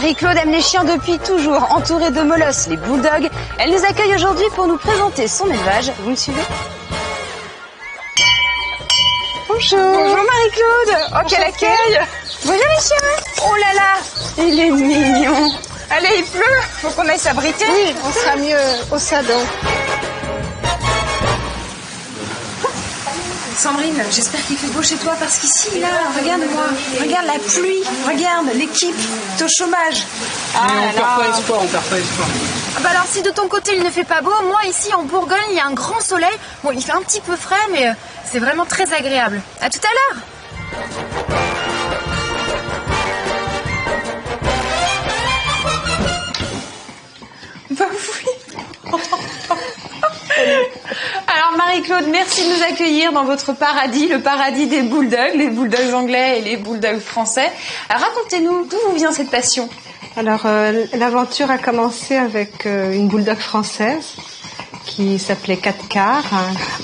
Marie-Claude aime les chiens depuis toujours, entourée de molosses, les bulldogs. Elle nous accueille aujourd'hui pour nous présenter son élevage. Vous me suivez? Bonjour. Bonjour Marie-Claude. Oh, quel accueil. Bonjour les chiens. Oh là là, il est mignon. Allez, il pleut, faut qu'on aille s'abriter. Oui, on sera mieux au salon. Sandrine, j'espère qu'il fait beau chez toi parce qu'ici, là, regarde-moi, regarde la pluie, regarde l'équipe, t'es au chômage. Mais on perd pas espoir, on perd pas espoir. Bah alors si de ton côté il ne fait pas beau, moi ici en Bourgogne il y a un grand soleil. Bon, il fait un petit peu frais mais c'est vraiment très agréable. À tout à l'heure. Bah oui. Alors Marie-Claude, merci de nous accueillir dans votre paradis, le paradis des bulldogs, les bulldogs anglais et les bulldogs français. Alors racontez-nous, d'où vous vient cette passion? Alors, l'aventure a commencé avec une bulldog française qui s'appelait 4 quarts.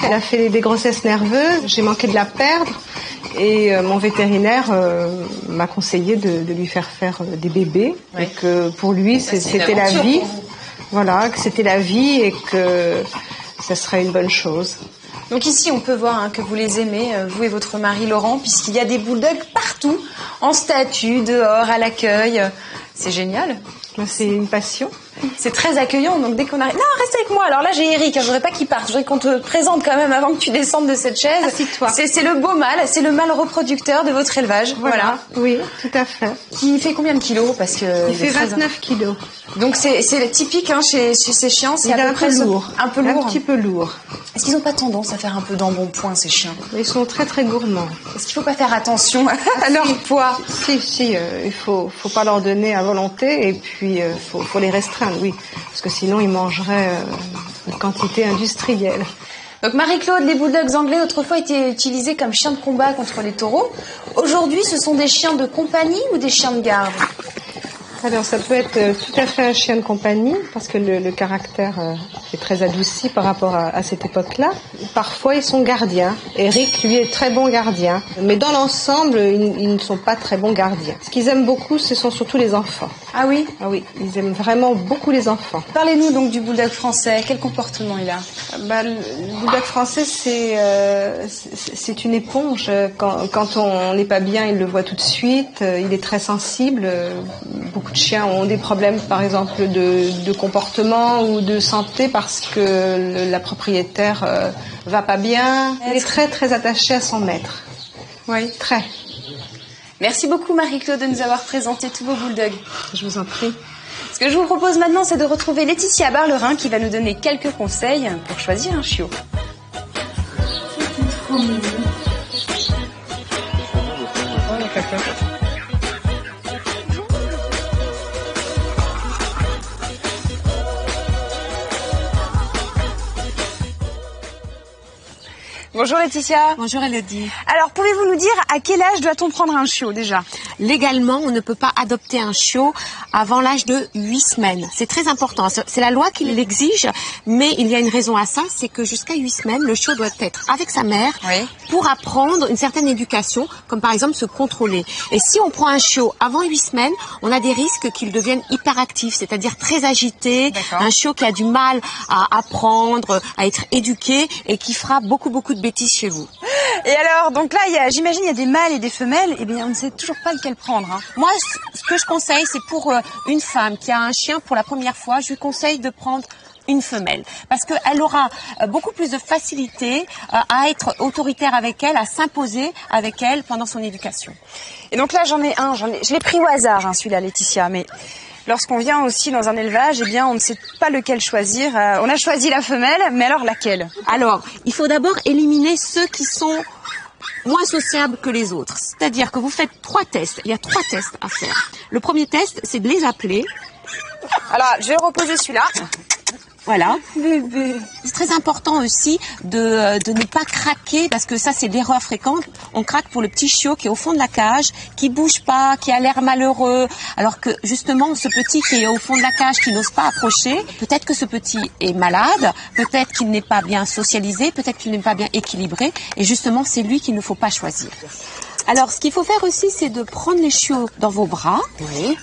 Elle a fait des grossesses nerveuses, j'ai manqué de la perdre et mon vétérinaire m'a conseillé de lui faire des bébés. Oui. Et que pour lui, c'était la vie. Voilà, que c'était la vie et que ça serait une bonne chose. Donc ici, on peut voir que vous les aimez, vous et votre mari Laurent, puisqu'il y a des bulldogs partout, en statue, dehors, à l'accueil. C'est génial. C'est une passion. C'est très accueillant, donc dès qu'on arrive... Non, reste avec moi. Alors là, j'ai Eric, je voudrais pas qu'il parte. Je voudrais qu'on te présente quand même avant que tu descendes de cette chaise. Assieds-toi. C'est le beau mâle, c'est le mâle reproducteur de votre élevage. Voilà. Oui, tout à fait. Qui fait combien de kilos? Parce que il fait 29 kilos. Donc c'est typique chez ces chiens. C'est un peu lourd. Un peu lourd. Un petit peu lourd. Est-ce qu'ils n'ont pas tendance à faire un peu d'embonpoint, ces chiens? Ils sont très très gourmands. Est-ce qu'il ne faut pas faire attention à leur poids? Si, il faut pas leur donner à volonté et puis faut les restreindre, oui. Parce que sinon, ils mangeraient une quantité industrielle. Donc Marie-Claude, les bulldogs anglais autrefois étaient utilisés comme chiens de combat contre les taureaux. Aujourd'hui, ce sont des chiens de compagnie ou des chiens de garde? Alors ça peut être tout à fait un chien de compagnie parce que le caractère est très adouci par rapport à cette époque-là. Parfois ils sont gardiens. Eric lui est très bon gardien, mais dans l'ensemble ils ne sont pas très bons gardiens. Ce qu'ils aiment beaucoup, ce sont surtout les enfants. Ah oui? Ah oui, ils aiment vraiment beaucoup les enfants. Parlez-nous donc du bulldog français. Quel comportement il a? Le bulldog français c'est une éponge. Quand on n'est pas bien, il le voit tout de suite. Il est très sensible. Beaucoup de chiens ont des problèmes, par exemple, de comportement ou de santé parce que la propriétaire va pas bien. Elle est très, très attachée à son maître. Oui. Très. Merci beaucoup, Marie-Claude, de nous avoir présenté tous vos bulldogs. Je vous en prie. Ce que je vous propose maintenant, c'est de retrouver Laetitia Barlerin qui va nous donner quelques conseils pour choisir un chiot. Trop mignon. Bonjour Laetitia. Bonjour Elodie. Alors, pouvez-vous nous dire à quel âge doit-on prendre un chiot déjà? Légalement, on ne peut pas adopter un chiot avant l'âge de 8 semaines. C'est très important. C'est la loi qui l'exige, mais il y a une raison à ça, c'est que jusqu'à 8 semaines, le chiot doit être avec sa mère pour apprendre une certaine éducation, comme par exemple se contrôler. Et si on prend un chiot avant 8 semaines, on a des risques qu'il devienne hyperactif, c'est-à-dire très agité, un chiot qui a du mal à apprendre, à être éduqué et qui fera beaucoup de bêtises chez vous. Et alors, donc là, j'imagine il y a des mâles et des femelles, et bien on ne sait toujours pas lequel prendre. Moi, ce que je conseille, c'est pour une femme qui a un chien pour la première fois, je lui conseille de prendre une femelle parce qu'elle aura beaucoup plus de facilité à être autoritaire avec elle, à s'imposer avec elle pendant son éducation. Et donc là, j'en ai un, je l'ai pris au hasard, celui-là, Laetitia, mais lorsqu'on vient aussi dans un élevage, eh bien, on ne sait pas lequel choisir. On a choisi la femelle, mais alors laquelle? Alors, il faut d'abord éliminer ceux qui sont moins sociables que les autres. C'est-à-dire que vous faites 3 tests. Il y a 3 tests à faire. Le premier test, c'est de les appeler. Alors, je vais reposer celui-là. Voilà. Bébé. C'est très important aussi de ne pas craquer parce que ça c'est l'erreur fréquente. On craque pour le petit chiot qui est au fond de la cage, qui bouge pas, qui a l'air malheureux. Alors que justement ce petit qui est au fond de la cage, qui n'ose pas approcher, peut-être que ce petit est malade, peut-être qu'il n'est pas bien socialisé, peut-être qu'il n'est pas bien équilibré. Et justement c'est lui qu'il ne faut pas choisir. Alors, ce qu'il faut faire aussi, c'est de prendre les chiots dans vos bras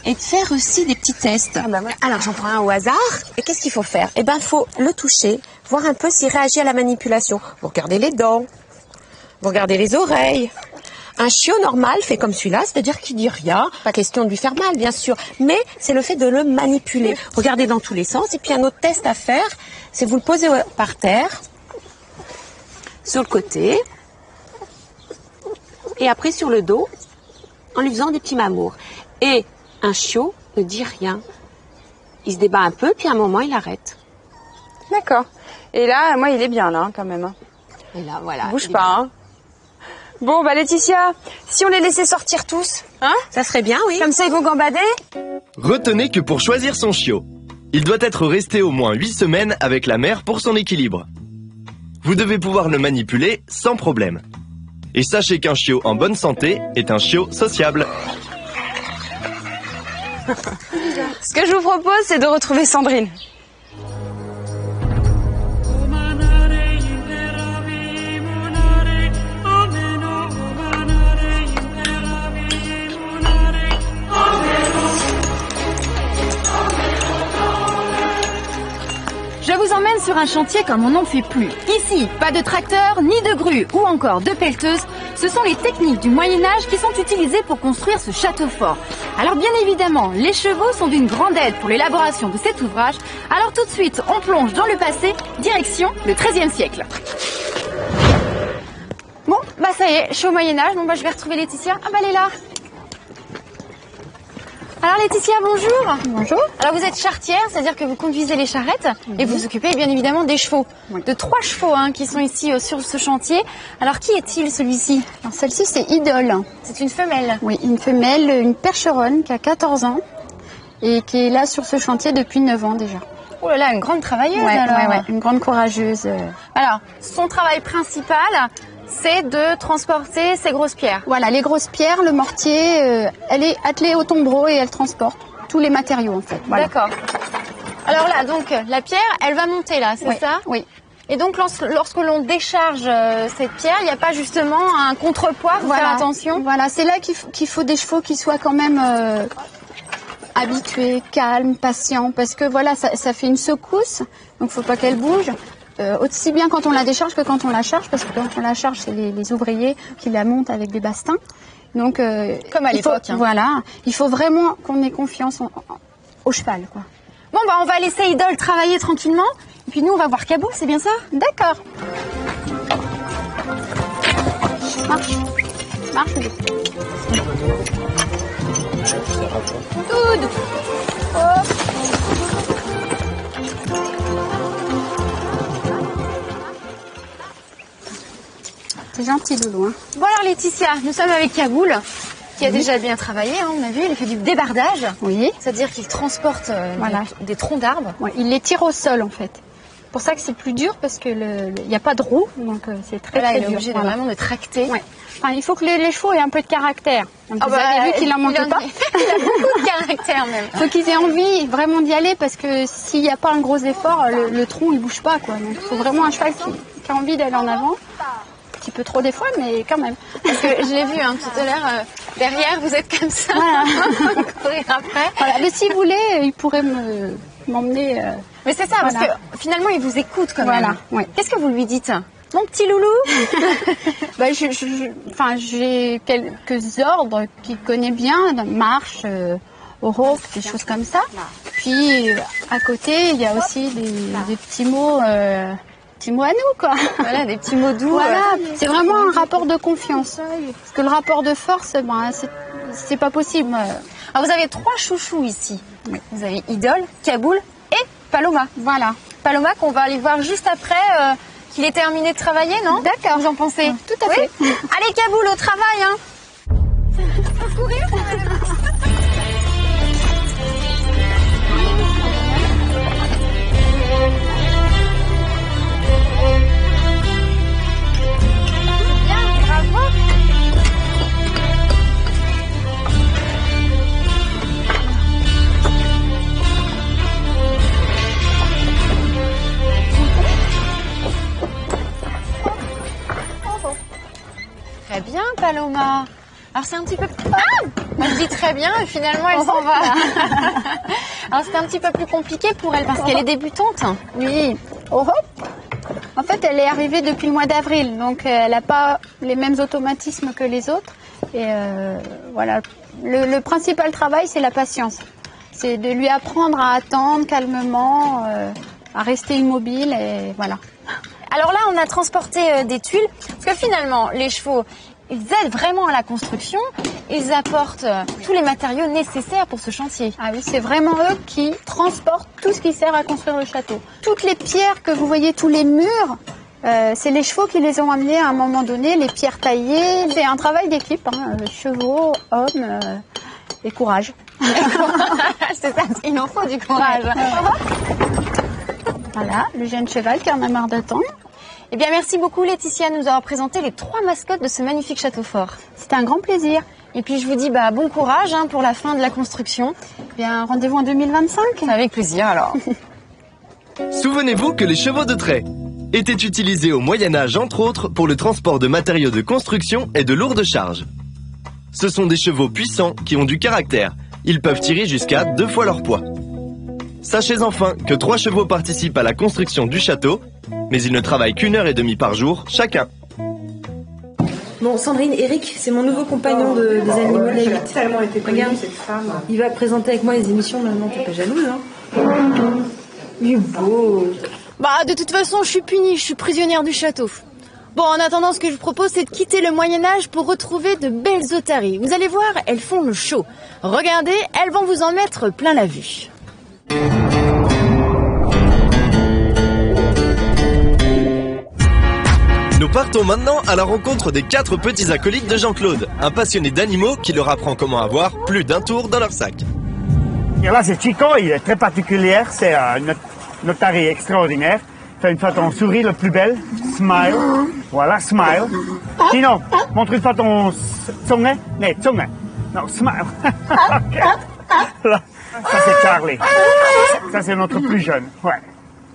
et de faire aussi des petits tests. Alors, j'en prends un au hasard. Et qu'est-ce qu'il faut faire? Eh ben, il faut le toucher, voir un peu s'il réagit à la manipulation. Vous regardez les dents, vous regardez les oreilles. Un chiot normal fait comme celui-là, c'est-à-dire qu'il dit rien. Pas question de lui faire mal, bien sûr, mais c'est le fait de le manipuler. Regardez dans tous les sens. Et puis, un autre test à faire, c'est vous le posez par terre, sur le côté, et après sur le dos, en lui faisant des petits mamours. Et un chiot ne dit rien. Il se débat un peu, puis à un moment, il arrête. D'accord. Et là, moi, il est bien, là, quand même. Et là, voilà. Bouge pas, hein. Bon, bah Laetitia, si on les laissait sortir tous, hein? Ça serait bien, oui. Comme ça, ils vont gambader. Retenez que pour choisir son chiot, il doit être resté au moins 8 semaines avec la mère pour son équilibre. Vous devez pouvoir le manipuler sans problème. Et sachez qu'un chiot en bonne santé est un chiot sociable. Ce que je vous propose, c'est de retrouver Sandrine. Je vous emmène sur un chantier comme on n'en fait plus. Ici, pas de tracteur, ni de grue ou encore de pelleteuse. Ce sont les techniques du Moyen-Âge qui sont utilisées pour construire ce château fort. Alors bien évidemment, les chevaux sont d'une grande aide pour l'élaboration de cet ouvrage. Alors tout de suite, on plonge dans le passé, direction le XIIIe siècle. Bon, bah ça y est, je suis au Moyen-Âge. Bon bah je vais retrouver Laetitia. Ah bah elle est là. Alors Laetitia, bonjour. Bonjour. Alors vous êtes charretière, c'est-à-dire que vous conduisez les charrettes et vous vous occupez bien évidemment des chevaux. De 3 chevaux qui sont ici sur ce chantier. Alors qui est-il celui-ci? Alors celle-ci c'est Idole. C'est une femelle. Oui, une femelle, une percheronne qui a 14 ans et qui est là sur ce chantier depuis 9 ans déjà. Oh là là, une grande travailleuse Ouais, une grande courageuse. Alors, son travail principal, c'est de transporter ces grosses pierres. Voilà, les grosses pierres, le mortier, elle est attelée au tombereau et elle transporte tous les matériaux en fait. Voilà. D'accord. Alors là, donc, la pierre, elle va monter là, c'est ça? Oui. Et donc, lorsque l'on décharge cette pierre, il n'y a pas justement un contrepoids, faut faire attention? Voilà, c'est là qu'il faut des chevaux qui soient quand même habitués, calmes, patients, parce que voilà, ça fait une secousse, donc faut pas qu'elle bouge. Aussi bien quand on la décharge que quand on la charge, parce que quand on la charge, c'est les ouvriers qui la montent avec des bastins. Donc, comme à l'époque. Voilà, il faut vraiment qu'on ait confiance au cheval, quoi. Bon, bah on va laisser Idole travailler tranquillement, et puis nous on va voir Kaboul, c'est bien ça? D'accord. Marche. Marche. Tout. Hop. C'est gentil, Loulou. Bon alors Laetitia, nous sommes avec Kaboul, qui a déjà bien travaillé, on a vu, il fait du débardage. Oui. C'est-à-dire qu'il transporte des troncs d'arbres. Ouais, il les tire au sol en fait. C'est pour ça que c'est plus dur parce que il n'y a pas de roue, donc c'est très il est dur. obligé vraiment de tracter. Ouais. Enfin, il faut que les chevaux aient un peu de caractère. Donc, vous avez vu qu'il n'en manque pas. Il a beaucoup de caractère même. Il faut qu'ils aient envie vraiment d'y aller parce que s'il n'y a pas un gros effort, le tronc il bouge pas quoi. Donc il faut vraiment un cheval qui a envie d'aller en avant. Un petit peu trop des fois, mais quand même. Parce que je l'ai vu tout à l'heure, derrière vous êtes comme ça, courir après. Voilà. Mais si vous voulez, il pourrait m'emmener. Mais c'est ça, parce que finalement il vous écoute quand même. Voilà. Ouais. Qu'est-ce que vous lui dites? Mon petit loulou? Bah, j'ai quelques ordres qu'il connaît bien, marche, oro, des choses comme ça. Puis à côté, il y a aussi des petits mots. Petits mots à nous, quoi. Voilà, des petits mots doux. Voilà, c'est vraiment un rapport de confiance. Parce que le rapport de force, c'est pas possible. Alors, vous avez 3 chouchous ici. Oui. Vous avez Idole, Kaboul et Paloma. Voilà. Paloma qu'on va aller voir juste après qu'il ait terminé de travailler, non? D'accord. Vous en pensez? Tout à fait. Allez, Kaboul, au travail, hein. Faut courir, Très bien, Paloma. Alors c'est un petit peu... Elle dit très bien et finalement elle s'en va. Alors c'est un petit peu plus compliqué pour elle parce qu'elle est débutante. Oui. En fait, elle est arrivée depuis le mois d'avril, donc elle n'a pas les mêmes automatismes que les autres. Et voilà, le principal travail, c'est la patience. C'est de lui apprendre à attendre calmement, à rester immobile et voilà. Alors là, on a transporté des tuiles parce que finalement, les chevaux, ils aident vraiment à la construction. Ils apportent tous les matériaux nécessaires pour ce chantier. Ah oui, c'est vraiment eux qui transportent tout ce qui sert à construire le château. Toutes les pierres que vous voyez, tous les murs, c'est les chevaux qui les ont amenés à un moment donné, les pierres taillées. C'est un travail d'équipe, hein, chevaux, hommes et courage. C'est ça, il en faut du courage. Voilà, le jeune cheval qui en a marre d'attendre. Eh bien, merci beaucoup Laetitia de nous avoir présenté les 3 mascottes de ce magnifique château fort. C'était un grand plaisir. Et puis je vous dis bon courage pour la fin de la construction. Eh bien, rendez-vous en 2025. Avec plaisir alors. Souvenez-vous que les chevaux de trait étaient utilisés au Moyen-Âge entre autres pour le transport de matériaux de construction et de lourdes charges. Ce sont des chevaux puissants qui ont du caractère. Ils peuvent tirer jusqu'à 2 fois leur poids. Sachez enfin que 3 chevaux participent à la construction du château, mais ils ne travaillent qu'1 heure et demie par jour chacun. Bon, Sandrine, Eric, c'est mon nouveau compagnon des animaux de la 8. tellement été connue, Regarde, cette femme. il va présenter avec moi les émissions maintenant, t'es pas jalouse, hein? Il est beau. De toute façon, je suis punie, je suis prisonnière du château. Bon, en attendant, ce que je vous propose, c'est de quitter le Moyen-Âge pour retrouver de belles otaries. Vous allez voir, elles font le show. Regardez, elles vont vous en mettre plein la vue. Nous partons maintenant à la rencontre des 4 petits acolytes de Jean-Claude, un passionné d'animaux qui leur apprend comment avoir plus d'un tour dans leur sac. Et là, c'est Chico, il est très particulier, c'est une otarie extraordinaire. Fais une fois ton sourire le plus belle, smile, voilà, smile. Sinon, montre une fois ton zunge, non, smile. Ok. Là, ça c'est Charlie, ça c'est notre plus jeune, ouais,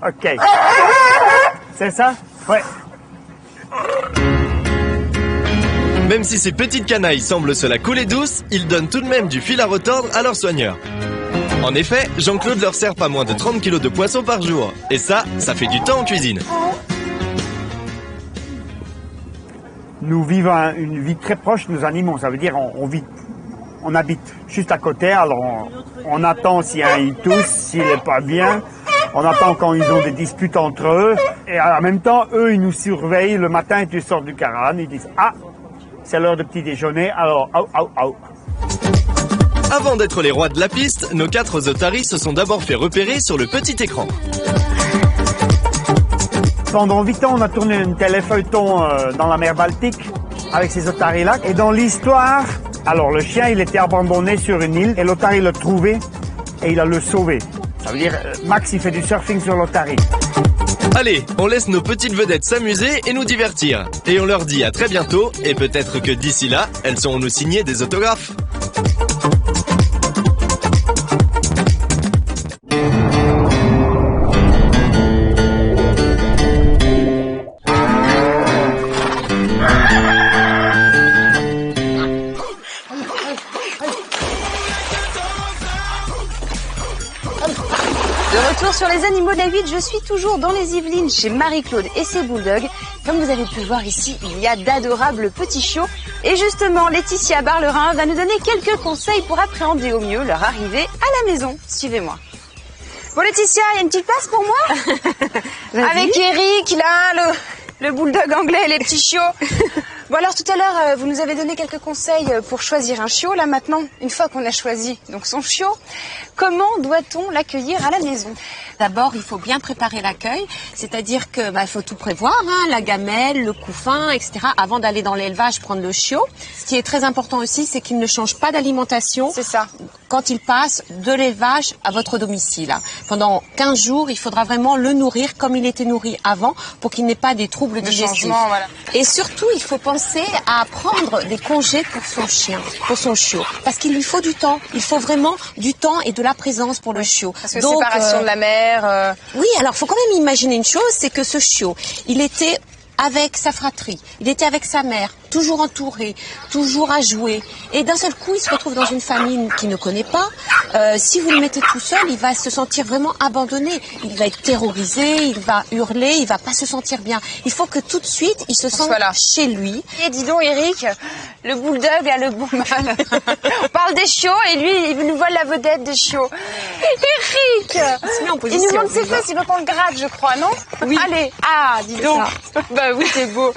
ok. C'est ça? Ouais. Même si ces petites canailles semblent se la couler douce, ils donnent tout de même du fil à retordre à leurs soigneurs. En effet, Jean-Claude leur sert pas moins de 30 kg de poisson par jour. Et ça fait du temps en cuisine. Nous vivons une vie très proche de nos animaux, ça veut dire on habite juste à côté, alors on attend si il tousse, s'il n'est pas bien, on attend quand ils ont des disputes entre eux, et en même temps, eux, ils nous surveillent le matin, tu sors du caravane, ils disent « Ah, c'est l'heure de petit déjeuner, alors au. » Avant d'être les rois de la piste, nos 4 otaries se sont d'abord fait repérer sur le petit écran. Pendant 8 ans, on a tourné un téléfeuilleton dans la mer Baltique avec ces otaries-là. Et dans l'histoire, alors le chien, il était abandonné sur une île et l'otarie l'a trouvé et il a le sauvé. Ça veut dire, Max, il fait du surfing sur l'otarie. Allez, on laisse nos petites vedettes s'amuser et nous divertir. Et on leur dit à très bientôt, et peut-être que d'ici là, elles sauront nous signer des autographes. Sur les animaux de la 8, je suis toujours dans les Yvelines chez Marie-Claude et ses bulldogs. Comme vous avez pu le voir ici, il y a d'adorables petits chiots. Et justement, Laetitia Barlerin va nous donner quelques conseils pour appréhender au mieux leur arrivée à la maison. Suivez-moi. Bon Laetitia, il y a une petite place pour moi? Avec Eric, là, le bulldog anglais et les petits chiots. Bon alors tout à l'heure, vous nous avez donné quelques conseils pour choisir un chiot. Là maintenant, une fois qu'on a choisi donc son chiot, comment doit-on l'accueillir à la maison? D'abord, il faut bien préparer l'accueil, c'est-à-dire que il faut tout prévoir, la gamelle, le couffin, etc. avant d'aller dans l'élevage prendre le chiot. Ce qui est très important aussi, c'est qu'il ne change pas d'alimentation. C'est ça. Quand il passe de l'élevage à votre domicile. Pendant 15 jours, il faudra vraiment le nourrir comme il était nourri avant pour qu'il n'ait pas des troubles digestifs. Voilà. Et surtout, il faut penser à prendre des congés pour son chien, pour son chiot. Parce qu'il lui faut du temps. Il faut vraiment du temps et de la présence pour le chiot. Parce que séparation de la mère... Oui, alors faut quand même imaginer une chose, c'est que ce chiot, il était avec sa fratrie, il était avec sa mère, toujours entouré, toujours à jouer. Et d'un seul coup, il se retrouve dans une famille qu'il ne connaît pas. Si vous le mettez tout seul, il va se sentir vraiment abandonné. Il va être terrorisé, il va hurler, il va pas se sentir bien. Il faut que tout de suite, il se sente chez lui. Et dis donc, Eric, le bulldog a le bon mal. On parle des chiots et lui, il nous vole la vedette des chiots. Eric, il nous montre ses fesses, il veut qu'on le gratte, je crois, non? Oui. Allez, dis donc. Bah oui, c'est beau.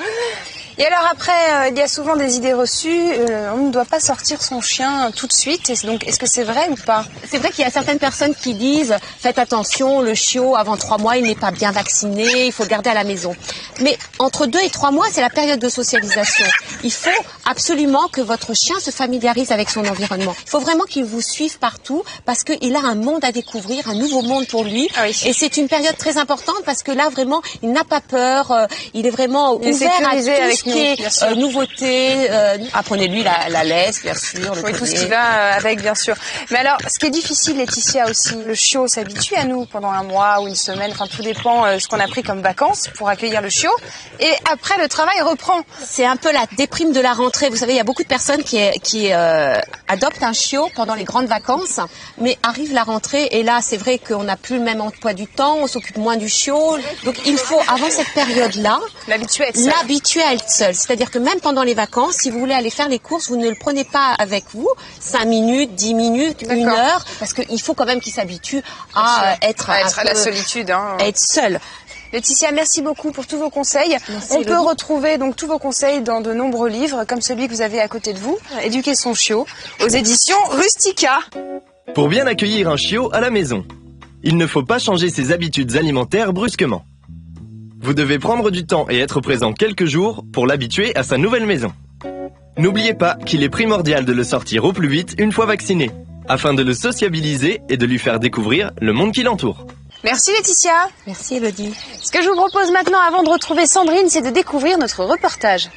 Et alors après, il y a souvent des idées reçues. On ne doit pas sortir son chien tout de suite. Et donc, est-ce que c'est vrai ou pas? C'est vrai qu'il y a certaines personnes qui disent « Faites attention, le chiot, avant 3 mois, il n'est pas bien vacciné, il faut le garder à la maison. » Mais entre 2 et 3 mois, c'est la période de socialisation. Il faut absolument que votre chien se familiarise avec son environnement. Il faut vraiment qu'il vous suive partout parce qu'il a un monde à découvrir, un nouveau monde pour lui. Ah oui. Et c'est une période très importante parce que là, vraiment, il n'a pas peur, il est vraiment ouvert à tout ce qui est nouveauté. Apprenez-lui la laisse, bien sûr. Oui, tout ce qui va avec, bien sûr. Mais alors, ce qui est difficile, Laetitia, aussi, le chiot s'habitue à nous pendant un mois ou une semaine. Enfin, tout dépend ce qu'on a pris comme vacances pour accueillir le chiot. Et après, le travail reprend. C'est un peu la déprime de la rentrée. Vous savez, il y a beaucoup de personnes qui adoptent un chiot pendant les grandes vacances, mais arrive la rentrée et là, c'est vrai qu'on n'a plus le même emploi du temps, on s'occupe moins du chiot. Donc, il faut, avant cette période-là, l'habituer à être seul. C'est-à-dire que même pendant les vacances, si vous voulez aller faire les courses, vous ne le prenez pas avec vous 5 minutes, 10 minutes, 1 heure, parce qu'il faut quand même qu'il s'habitue à être à la solitude, à être seul. Laetitia, merci beaucoup pour tous vos conseils. On peut retrouver donc tous vos conseils dans de nombreux livres, comme celui que vous avez à côté de vous, Éduquer son chiot, aux éditions Rustica. Pour bien accueillir un chiot à la maison, il ne faut pas changer ses habitudes alimentaires brusquement. Vous devez prendre du temps et être présent quelques jours pour l'habituer à sa nouvelle maison. N'oubliez pas qu'il est primordial de le sortir au plus vite une fois vacciné, afin de le sociabiliser et de lui faire découvrir le monde qui l'entoure. Merci Laetitia. Merci Elodie. Ce que je vous propose maintenant, avant de retrouver Sandrine, c'est de découvrir notre reportage.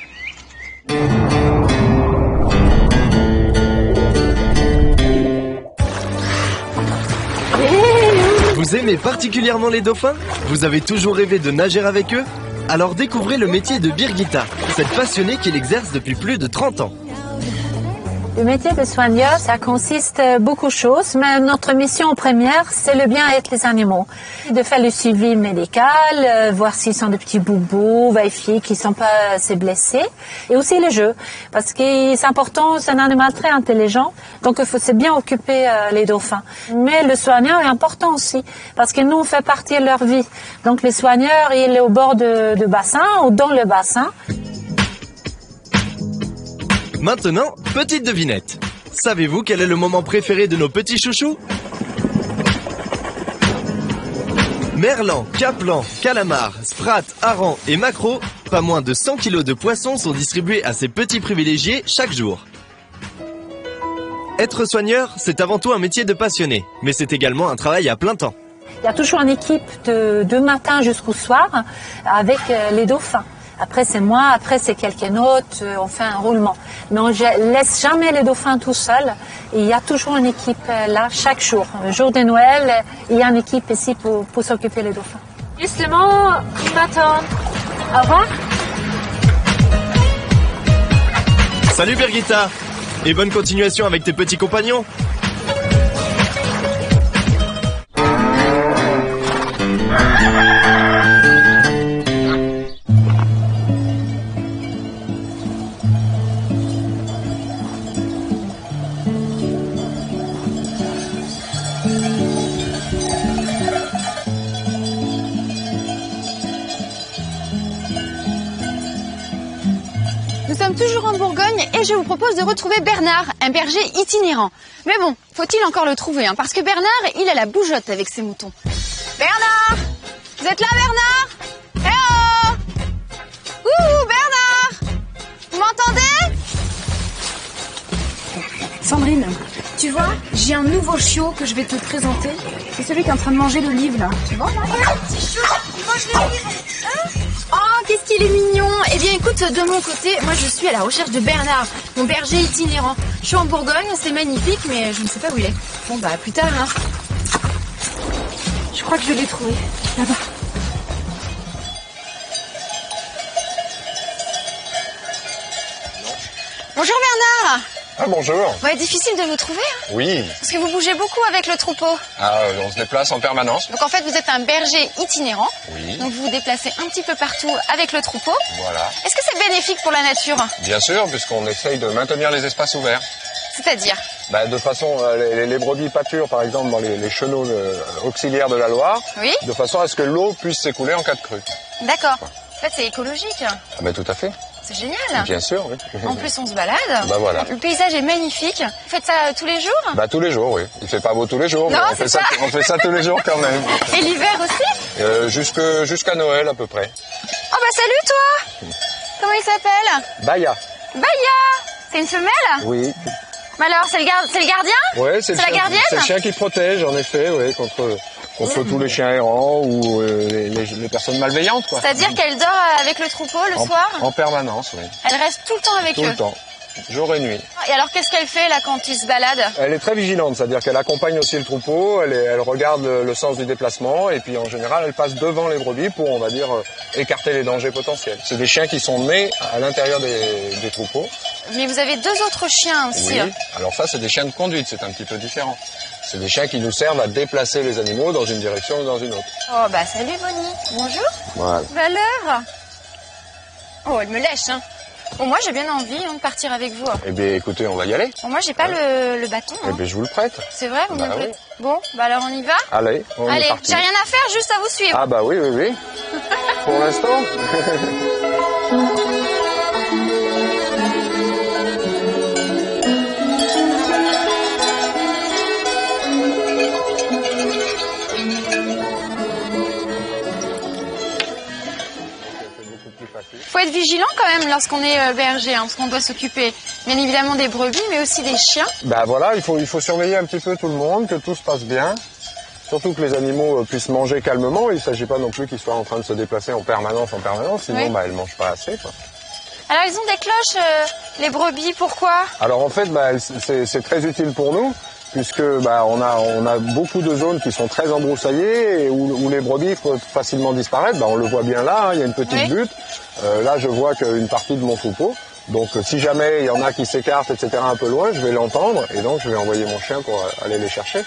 Vous aimez particulièrement les dauphins? Vous avez toujours rêvé de nager avec eux? Alors découvrez le métier de Birgitta, cette passionnée qui l'exerce depuis plus de 30 ans. Le métier de soigneur, ça consiste beaucoup de choses, mais notre mission première, c'est le bien-être des animaux. De faire le suivi médical, voir s'ils sont de petits boubous, vérifier qu'ils ne sont pas assez blessés, et aussi le jeu. Parce que c'est important, c'est un animal très intelligent, donc il faut se bien occuper les dauphins. Mais le soigneur est important aussi, parce que nous, on fait partie de leur vie. Donc le soigneur, il est au bord de bassin ou dans le bassin. Maintenant, petite devinette. Savez-vous quel est le moment préféré de nos petits chouchous? Merlan, caplan, calamar, sprat, hareng et maquereau, pas moins de 100 kilos de poissons sont distribués à ces petits privilégiés chaque jour. Être soigneur, c'est avant tout un métier de passionné, mais c'est également un travail à plein temps. Il y a toujours une équipe de matin jusqu'au soir avec les dauphins. Après, c'est moi, après, c'est quelqu'un d'autre, on fait un roulement. Mais on ne laisse jamais les dauphins tout seuls. Il y a toujours une équipe là, chaque jour. Le jour de Noël, il y a une équipe ici pour s'occuper des dauphins. Justement, ils m'attendent. Au revoir. Salut Birgitta! Et bonne continuation avec tes petits compagnons! Nous sommes toujours en Bourgogne et je vous propose de retrouver Bernard, un berger itinérant. Mais bon, faut-il encore le trouver, parce que Bernard, il a la bougeotte avec ses moutons. Bernard! Vous êtes là, Bernard? Eh oh! Ouh, Bernard! Vous m'entendez? Sandrine, tu vois, j'ai un nouveau chiot que je vais te présenter. C'est celui qui est en train de manger l'olive, là. Tu vois? Petit chiot, il mange l'olive. Oh, qu'est-ce qu'il est mignon! Eh bien, écoute, de mon côté, moi je suis à la recherche de Bernard, mon berger itinérant. Je suis en Bourgogne, c'est magnifique, mais je ne sais pas où il est. Bon, bah, plus tard, hein. Je crois que je l'ai trouvé, là-bas. Bonjour Bernard. Ah bonjour. Ouais, difficile de vous trouver, hein, Oui. parce que vous bougez beaucoup avec le troupeau. Ah, on se déplace en permanence. Donc en fait, vous êtes un berger itinérant. Oui. Donc vous vous déplacez un petit peu partout avec le troupeau. Voilà. Est-ce que c'est bénéfique pour la nature? Bien sûr, puisqu'on essaye de maintenir les espaces ouverts. C'est-à-dire? De façon, les brebis pâturent par exemple dans les chenaux auxiliaires de la Loire, Oui. de façon à ce que l'eau puisse s'écouler en cas de crue. D'accord. En fait, c'est écologique. Ah, tout à fait. C'est génial. Bien sûr, oui. En plus, on se balade. Voilà. Le paysage est magnifique. Vous faites ça tous les jours? Tous les jours, oui. Il fait pas beau tous les jours, Non, mais c'est on fait ça tous les jours quand même. Et l'hiver aussi? Jusqu'à Noël à peu près. Oh bah salut toi. Comment il s'appelle? Baya. Baya. C'est une femelle? Oui. Mais alors, c'est le gardien? Ouais, C'est la gardienne? C'est le chien qui protège, en effet, oui, contre tous les chiens errants ou les personnes malveillantes, quoi. C'est-à-dire qu'elle dort avec le troupeau le soir? En permanence, oui. Elle reste tout le temps avec eux? Tout le temps, jour et nuit. Et alors, qu'est-ce qu'elle fait là quand ils se baladent? Elle est très vigilante, c'est-à-dire qu'elle accompagne aussi le troupeau, elle regarde le sens du déplacement et puis en général, elle passe devant les brebis pour, on va dire, écarter les dangers potentiels. C'est des chiens qui sont nés à l'intérieur des troupeaux. Mais vous avez deux autres chiens aussi. Oui, alors ça, c'est des chiens de conduite, c'est un petit peu différent. C'est des chiens qui nous servent à déplacer les animaux dans une direction ou dans une autre. Oh bah salut Bonnie. Bonjour. Voilà. Valeur. Oh, elle me lèche, hein. Bon, moi j'ai bien envie de partir avec vous. Eh bien écoutez, on va y aller. Bon, moi j'ai pas le bâton. Eh bien je vous le prête. C'est vrai, vous me le oui. prêtez? Bon, bah alors on y va? Allez, on est parti. J'ai rien à faire, juste à vous suivre. Ah bah oui. Pour l'instant. Faut être vigilant quand même lorsqu'on est berger, hein, parce qu'on doit s'occuper bien évidemment des brebis, mais aussi des chiens. Voilà, il faut surveiller un petit peu tout le monde, que tout se passe bien. Surtout que les animaux puissent manger calmement. Il ne s'agit pas non plus qu'ils soient en train de se déplacer en permanence, sinon oui. Elles ne mangent pas assez, quoi. Alors ils ont des cloches, les brebis, pourquoi? Alors en fait, c'est très utile pour nous, puisque on a beaucoup de zones qui sont très embroussaillées et où les brebis peuvent facilement disparaître. On le voit bien là, il y a une petite butte. Là, je vois qu'une partie de mon troupeau. Donc si jamais il y en a qui s'écartent, etc., un peu loin, je vais l'entendre et donc je vais envoyer mon chien pour aller les chercher.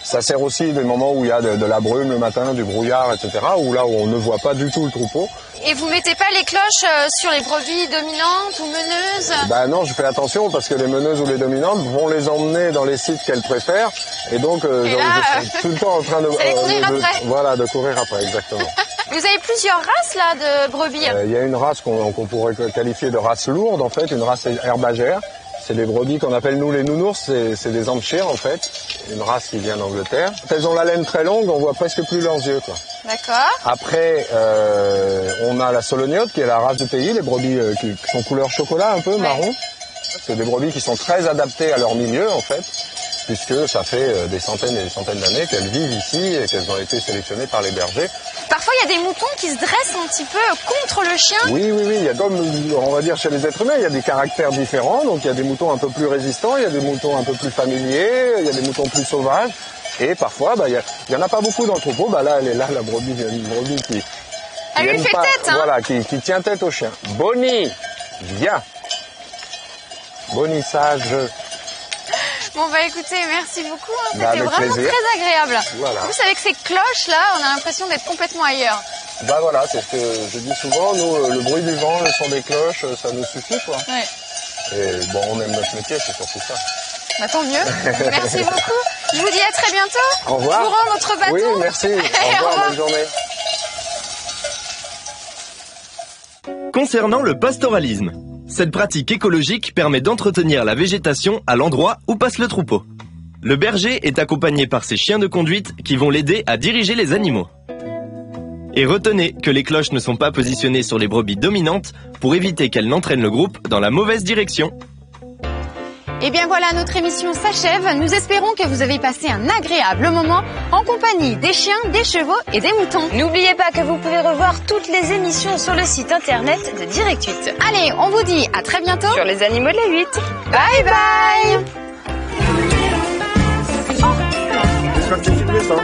Ça sert aussi des moments où il y a de la brume le matin, du brouillard, etc., où on ne voit pas du tout le troupeau. Et vous mettez pas les cloches sur les brebis dominantes ou meneuses? Non, je fais attention parce que les meneuses ou les dominantes vont les emmener dans les sites qu'elles préfèrent. Et donc, je suis tout le temps en train de courir après. Voilà, de courir après, exactement. Vous avez plusieurs races là de brebis? Il y a une race qu'on pourrait qualifier de race lourde, en fait, une race herbagère. C'est des brebis qu'on appelle nous les nounours, c'est des Hampshire en fait, une race qui vient d'Angleterre. Elles ont la laine très longue, on voit presque plus leurs yeux, quoi. D'accord. Après, on a la solognote qui est la race du pays, les brebis qui sont couleur chocolat un peu, marron. C'est des brebis qui sont très adaptées à leur milieu en fait, puisque ça fait des centaines et des centaines d'années qu'elles vivent ici et qu'elles ont été sélectionnées par les bergers. Parfois, il y a des moutons qui se dressent un petit peu contre le chien. Oui, il y a comme, on va dire, chez les êtres humains, il y a des caractères différents. Donc, il y a des moutons un peu plus résistants, il y a des moutons un peu plus familiers, il y a des moutons plus sauvages. Et parfois, il y en a pas beaucoup dans le troupeau. Là, elle est là, la brebis, une brebis qui elle lui fait tête, hein. Voilà, qui tient tête au chien. Bonnie, viens. Bonnie, sage. Bon écoutez, merci beaucoup, hein. C'était vraiment plaisir. très agréable. Voilà. Vous savez que ces cloches là, on a l'impression d'être complètement ailleurs. Voilà, c'est ce que je dis souvent, nous, le bruit du vent, le son des cloches, ça nous suffit, quoi. Ouais. Et on aime notre métier, c'est surtout ça. Tant mieux. Merci beaucoup. Je vous dis à très bientôt. Au revoir. Je vous rends votre bâton. Oui, merci. Au revoir, bonne journée. Concernant le pastoralisme, cette pratique écologique permet d'entretenir la végétation à l'endroit où passe le troupeau. Le berger est accompagné par ses chiens de conduite qui vont l'aider à diriger les animaux. Et retenez que les cloches ne sont pas positionnées sur les brebis dominantes pour éviter qu'elles n'entraînent le groupe dans la mauvaise direction. Et bien voilà, notre émission s'achève. Nous espérons que vous avez passé un agréable moment en compagnie des chiens, des chevaux et des moutons. N'oubliez pas que vous pouvez revoir toutes les émissions sur le site internet de Direct 8. Allez, on vous dit à très bientôt sur les animaux de la 8. Bye bye. Je vais continuer ça.